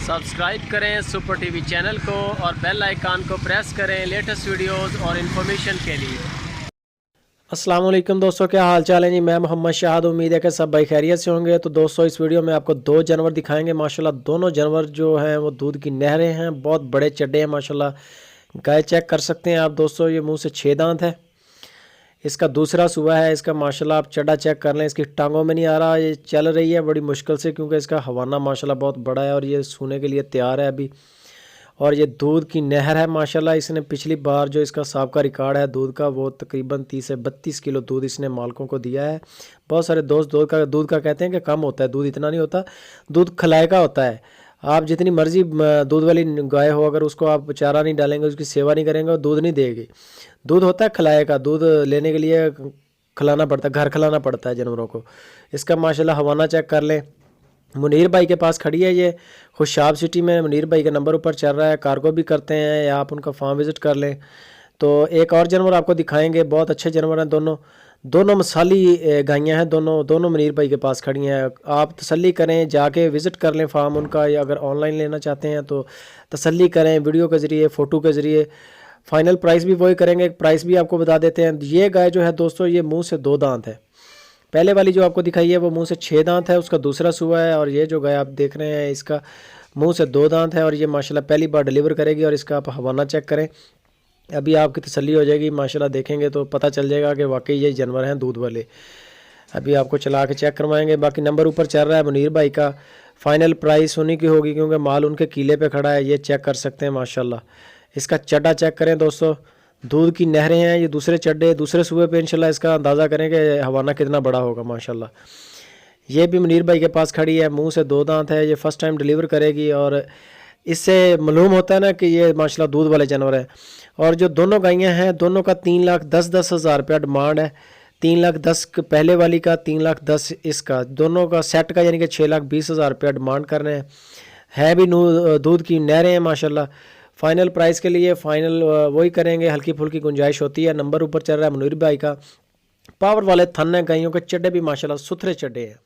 Subscribe करें super TV channel को और बेल आइकन को प्रेस करें लेटेस्ट वीडियोस और इन्फॉर्मेशन के लिए। अस्सलाम वालेकुम दोस्तों, क्या हाल चाल है जी। मैं मोहम्मद शाहद, उम्मीद है कि सब भाई खैरियत से होंगे। तो दोस्तों इस वीडियो में आपको दो जानवर दिखाएंगे। माशाल्लाह दोनों जानवर जो हैं वो दूध की नहरें हैं, बहुत बड़े चड्डे हैं माशाल्लाह। गाय चेक कर सकते हैं आप दोस्तों, ये मुंह से 6 दांत है। इसका दूसरा सूबा है इसका, माशाल्लाह आप चड्डा चेक कर लें, इसकी टांगों में नहीं आ रहा, ये चल रही है बड़ी मुश्किल से क्योंकि इसका हवाना माशाल्लाह बहुत बड़ा है और ये सूने के लिए तैयार है अभी। और ये दूध की नहर है माशाल्लाह। इसने पिछली बार जो इसका साबका रिकॉर्ड है दूध का, वो तकरीबन 30 से 32 किलो दूध इसने मालकों को दिया है। बहुत सारे दोस्त दूध का कहते हैं कि कम होता है, दूध इतना नहीं होता, दूध खलाए का होता है। आप जितनी मर्जी दूध वाली गाय हो, अगर उसको आप चारा नहीं डालेंगे, उसकी सेवा नहीं करेंगे, दूध नहीं देगी। दूध होता है खलाए का, दूध लेने के लिए खिलाना पड़ता है, घर खिलाना पड़ता है जानवरों को। इसका माशाल्लाह हवाना चेक कर लें। मुनीर भाई के पास खड़ी है ये, खुशाब सिटी में। मुनीर भाई का नंबर ऊपर चल रहा है, कार्गो भी करते हैं, या आप उनका फार्म विज़िट कर लें। तो एक और जानवर आपको दिखाएंगे, बहुत अच्छे जानवर हैं दोनों मसाली गायें हैं, दोनों मुनीर भाई के पास खड़ी हैं। आप तसल्ली करें, जाके विज़िट कर लें फार्म उनका, या अगर ऑनलाइन लेना चाहते हैं तो तसल्ली करें वीडियो के ज़रिए, फ़ोटो के ज़रिए। फाइनल प्राइस भी वही करेंगे, प्राइस भी आपको बता देते हैं। ये गाय जो है दोस्तों, ये मुँह से 2 दांत है। पहले वाली जो आपको दिखाई है वो मुंह से 6 दांत है, उसका दूसरा सूबा है। और ये जो गाय आप देख रहे हैं इसका मुंह से 2 दांत है और ये माशाल्लाह पहली बार डिलीवर करेगी। और इसका आप हवाना चेक करें, अभी आपकी तसल्ली हो जाएगी। माशाल्लाह देखेंगे तो पता चल जाएगा कि वाकई ये जानवर हैं दूध वाले। अभी आपको चला के चेक करवाएंगे। बाकी नंबर ऊपर चल रहा है मुनीर भाई का। फाइनल प्राइस उन्हीं की होगी क्योंकि माल उनके कीले पे खड़ा है, ये चेक कर सकते हैं माशाल्लाह। इसका चड्डा चेक करें दोस्तों, दूध की नहरें हैं। ये दूसरे चड्डे दूसरे सूबे पे इंशाल्लाह इसका अंदाज़ा करें कि हवाना कितना बड़ा होगा माशाल्लाह। ये भी मुनीर भाई के पास खड़ी है, मुंह से 2 दांत है, ये फ़र्स्ट टाइम डिलीवर करेगी। और इससे मालूम होता है ना कि ये माशाल्लाह दूध वाले जानवर है। और जो दोनों गायें हैं, दोनों का 3,10,10 हज़ार रुपया डिमांड है। 3,10,000 पहले वाली का, 3,10,000 इसका, दोनों का सेट का यानी कि 6,20,000 रुपया डिमांड कर रहे हैं। है भी दूध की नहरें हैं माशाल्लाह। फाइनल प्राइस के लिए फाइनल वही करेंगे, हल्की फुल्की गुंजाइश होती है। नंबर ऊपर चल रहा है मुनीर भाई का। पावर वाले थन हैं, गायों के चड्डे भी माशाल्लाह सुथरे चड्डे हैं।